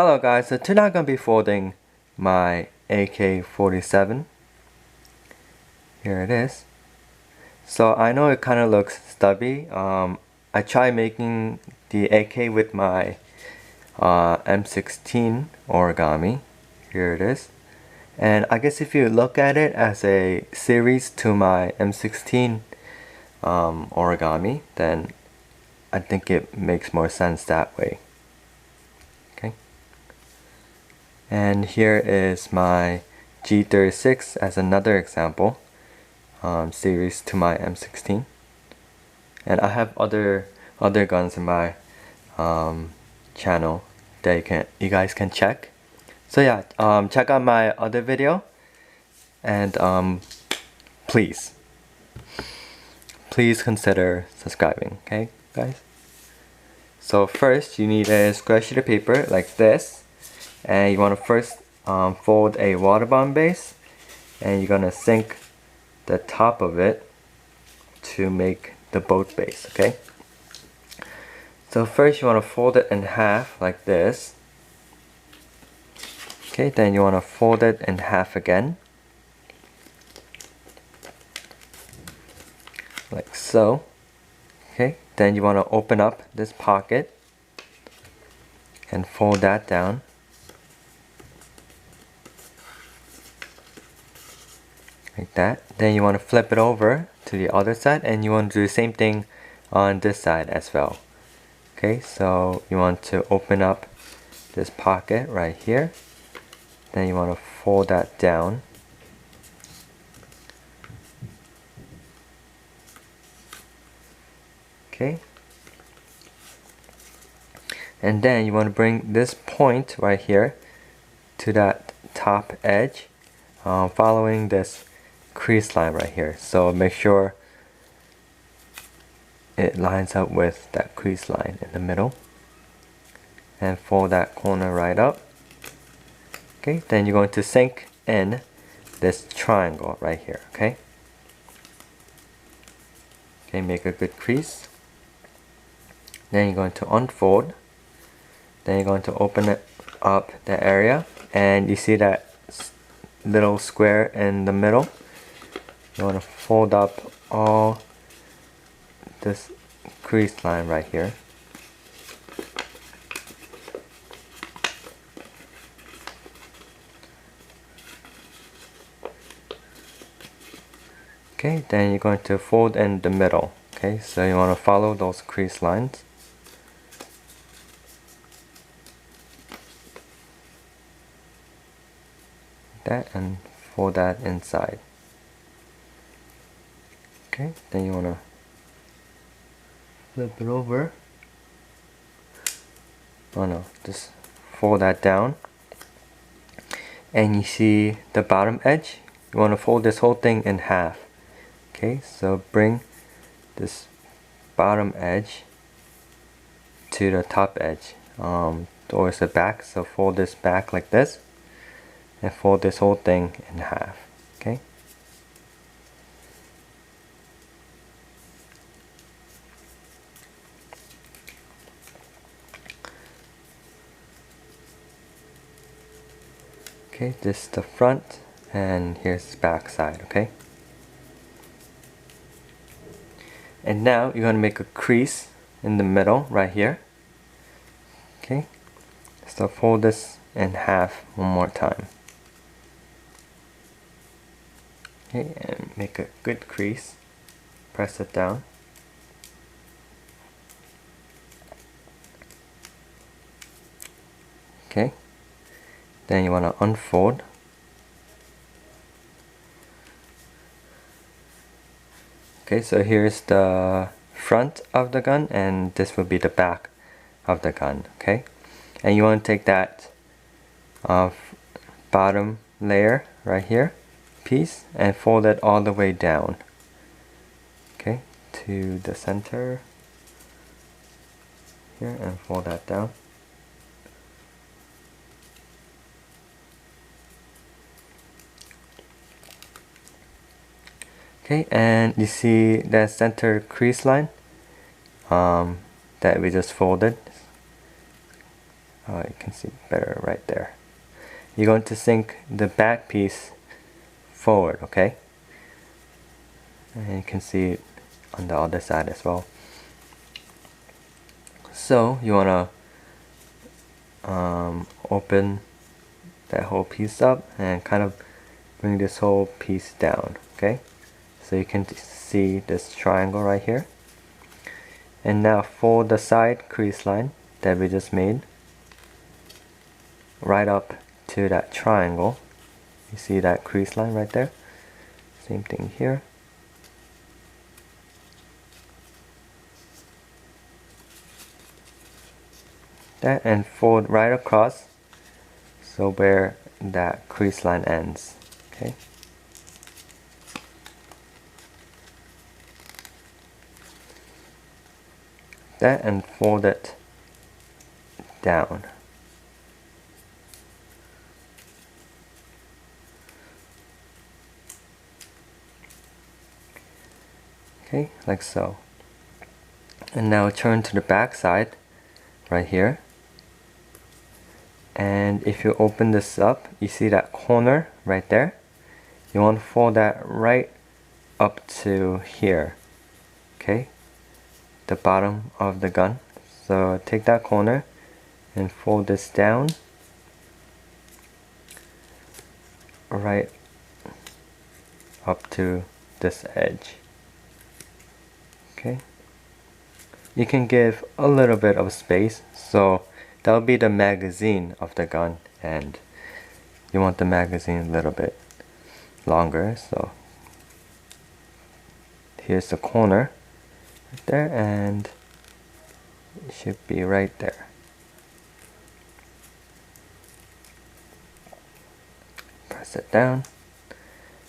Hello guys, so today I'm going to be folding my AK47. Here it is. So I know it kind of looks stubby. I tried making the AK with my M16 origami. Here it is. And I guess if you look at it as a series to my M16 origami, then I think it makes more sense that way. Okay. And here is my G36 as another example, series to my M16. And I have other guns in my channel that you guys can check. So yeah, check out my other video, and please consider subscribing. Okay, guys. So first, you need a square sheet of paper like this, and you want to first fold a water bomb base, and you're gonna sink the top of it to make the boat base. Okay. So first, you want to fold it in half like this. Okay, then you want to fold it in half again, like so. Okay, then you want to open up this pocket and fold that down. Like that. Then you want to flip it over to the other side, and you want to do the same thing on this side as well. Okay, so you want to open up this pocket right here. Then you want to fold that down. Okay. And then you want to bring this point right here to that top edge, following this crease line right here. So make sure it lines up with that crease line in the middle. And fold that corner right up. Okay, then you're going to sink in this triangle right here, okay? Okay, make a good crease. Then you're going to unfold. Then you're going to open it up the area, and you see that little square in the middle. You want to fold up all this crease line right here. Okay, then you're going to fold in the middle. Okay, so you want to follow those crease lines. That, and fold that inside. Okay, then you want to flip it over. Oh no, just fold that down. And you see the bottom edge? You want to fold this whole thing in half. Okay, so bring this bottom edge to the top edge, towards the back. So fold this back like this, and fold this whole thing in half. Okay. Okay, this is the front, and here's the back side. Okay. And now you're going to make a crease in the middle right here. Okay, so fold this in half one more time. Okay, and make a good crease. Press it down. Okay, then you want to unfold. Okay, so here's the front of the gun, and this will be the back of the gun. Okay, and you want to take that bottom layer right here, piece, and fold it all the way down. Okay, to the center here, and fold that down. Okay, and you see that center crease line that we just folded. You can see better right there. You're going to sink the back piece forward, okay? And you can see it on the other side as well. So you want to open that whole piece up and kind of bring this whole piece down, okay? So you can see this triangle right here. And now fold the side crease line that we just made right up to that triangle. You see that crease line right there? Same thing here. That, and fold right across, so where that crease line ends, okay? That, and fold it down. Okay, like so. And now turn to the back side right here. And if you open this up, you see that corner right there. You want to fold that right up to here, okay? The bottom of the gun. So take that corner and fold this down right up to this edge, okay? You can give a little bit of space, so that'll be the magazine of the gun, and you want the magazine a little bit longer, so here's the corner right there, and it should be right there. Press it down,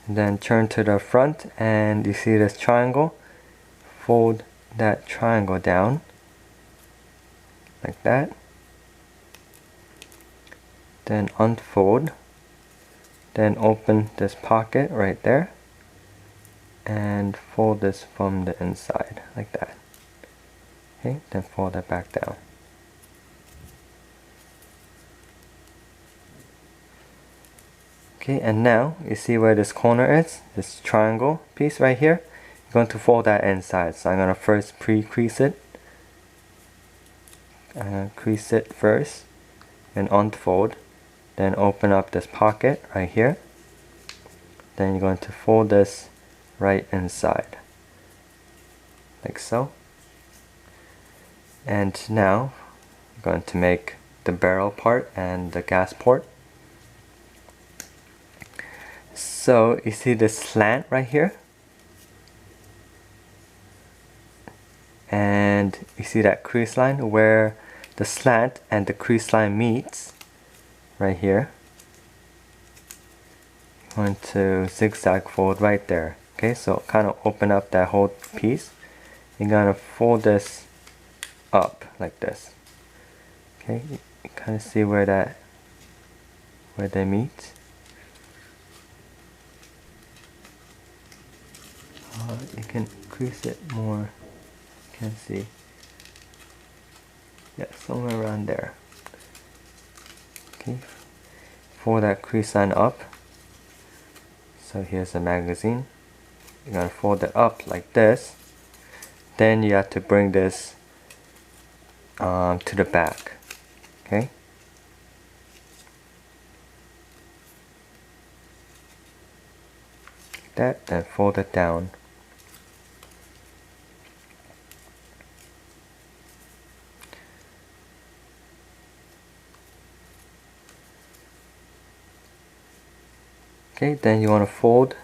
and then turn to the front, and you see this triangle. Fold that triangle down like that, then unfold, then open this pocket right there and fold this from the inside like that, okay? Then fold it back down. Okay, and now you see where this corner is, this triangle piece right here. You're going to fold that inside, so I'm going to first pre-crease it. Crease it first and unfold, then open up this pocket right here. Then you're going to fold this right inside like so. And now I'm going to make the barrel part and the gas port. So you see this slant right here, and you see that crease line where the slant and the crease line meets right here. You want to zigzag fold right there, okay? So kind of open up that whole piece. You're gonna fold this up like this, okay? You kind of see where they meet. You can crease it more. You can see, yeah, somewhere around there. Okay, fold that crease line up. So here's the magazine. You're gonna fold it up like this. Then you have to bring this to the back. Okay. Like that, then fold it down. Okay, then you want to fold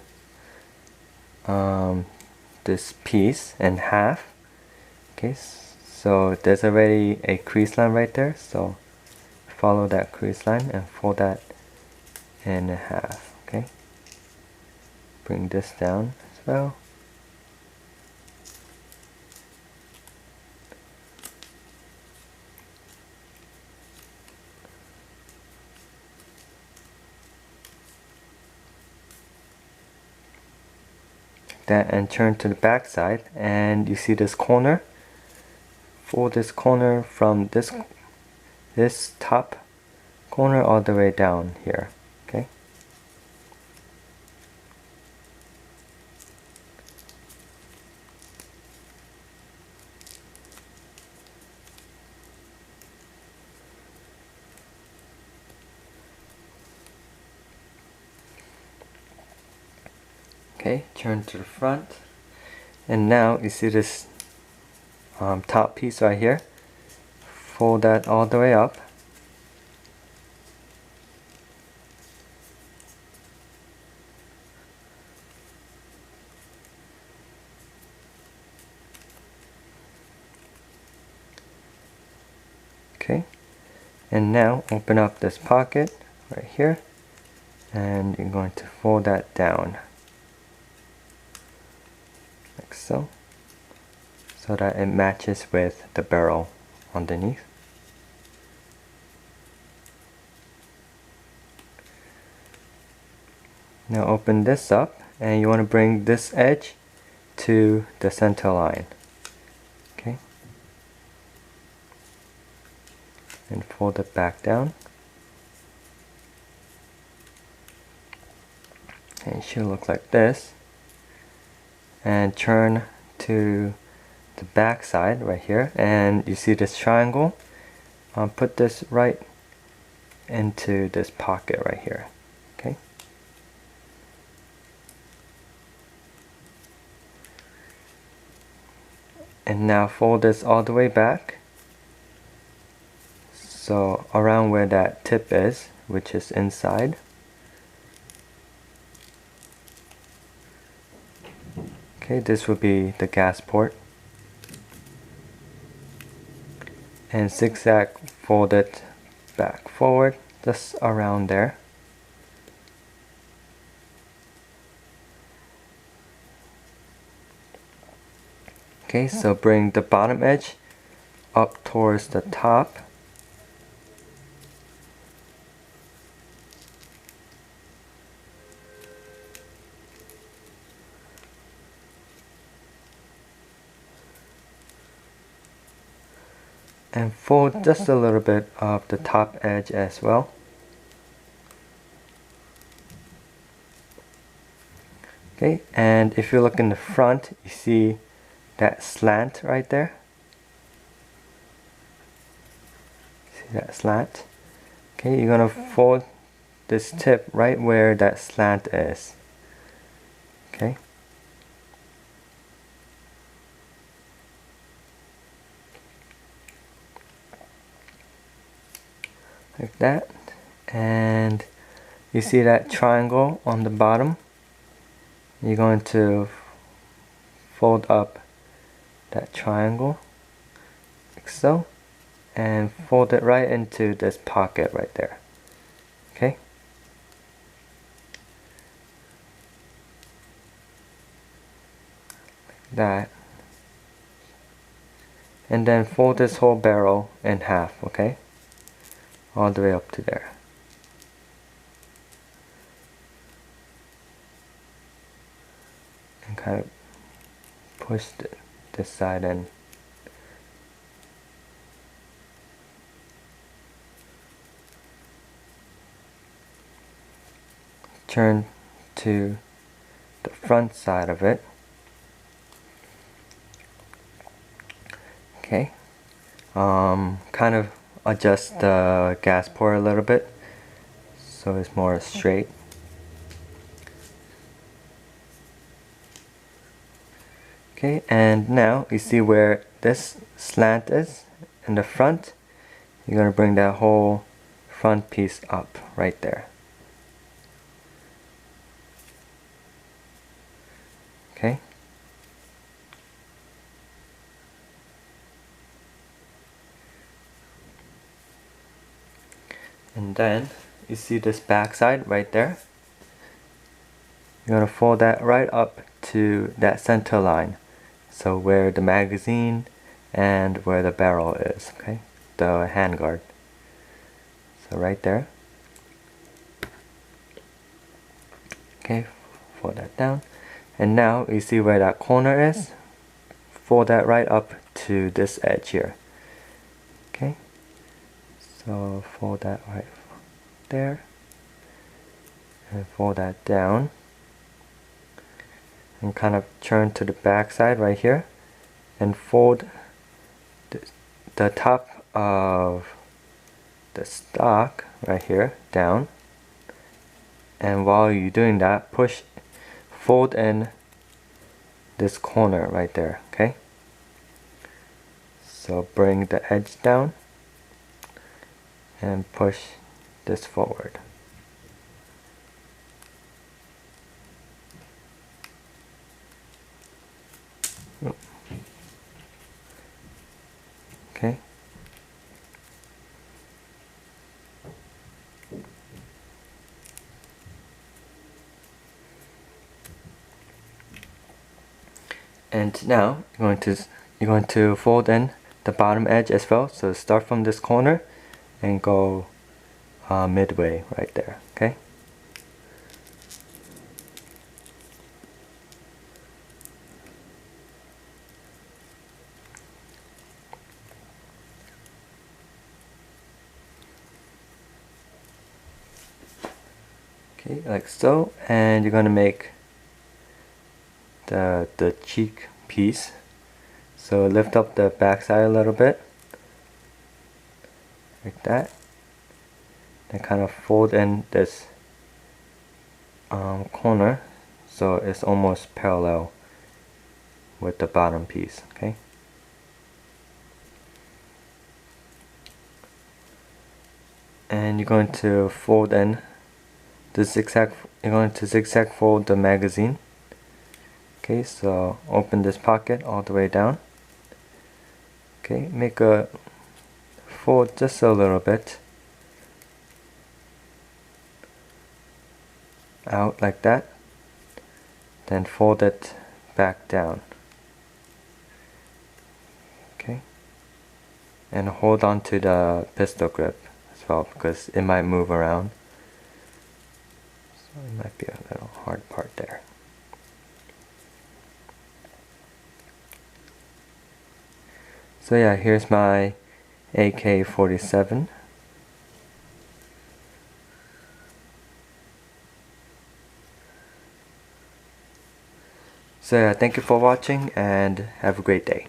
this piece in half. Okay, so there's already a crease line right there, so follow that crease line and fold that in half. Okay, bring this down as well. That, and turn to the back side, and you see this corner. Fold this corner from this this top corner all the way down here. Okay. Okay, turn to the front, and now you see this top piece right here. Fold that all the way up. Okay, and now open up this pocket right here, and you're going to fold that down like so, so that it matches with the barrel underneath. Now open this up, and you want to bring this edge to the center line. Okay, and fold it back down, and it should look like this. And turn to the back side right here, and you see this triangle. Put this right into this pocket right here. Okay, and now fold this all the way back, so around where that tip is, which is inside. Okay, this will be the gas port, and zigzag fold it back forward just around there. Okay, so bring the bottom edge up towards the top. And fold just a little bit of the top edge as well. Okay, and if you look in the front, you see that slant right there. See that slant? Okay, you're gonna fold this tip right where that slant is. Okay. Like that, and you see that triangle on the bottom. You're going to fold up that triangle like so, and fold it right into this pocket right there. Okay, like that, and then fold this whole barrel in half. Okay, all the way up to there. And kind of push this side in. Turn to the front side of it. Okay, kind of adjust the gas port a little bit so it's more straight. Okay, and now you see where this slant is in the front. You're going to bring that whole front piece up right there. Okay. And then you see this back side right there. You're going to fold that right up to that center line. So where the magazine and where the barrel is, okay? The handguard. So right there. Okay, fold that down. And now you see where that corner is. Fold that right up to this edge here. Okay. So fold that right there and fold that down and kind of turn to the back side right here and fold the top of the stock right here down, and while you're doing that, fold in this corner right there. Okay, so bring the edge down and push this forward. Okay, and now you're going to fold in the bottom edge as well. So start from this corner and go midway right there. Okay. Okay, like so, and you're going to make the cheek piece. So lift up the back side a little bit, like that, and kind of fold in this corner so it's almost parallel with the bottom piece. Okay. And you're going to fold in the zigzag. You're going to zigzag fold the magazine. Okay, so open this pocket all the way down. Okay, make a fold just a little bit out like that, then fold it back down. Okay, and hold on to the pistol grip as well because it might move around, so it might be a little hard part there. So yeah, here's my AK47. So yeah, thank you for watching and have a great day.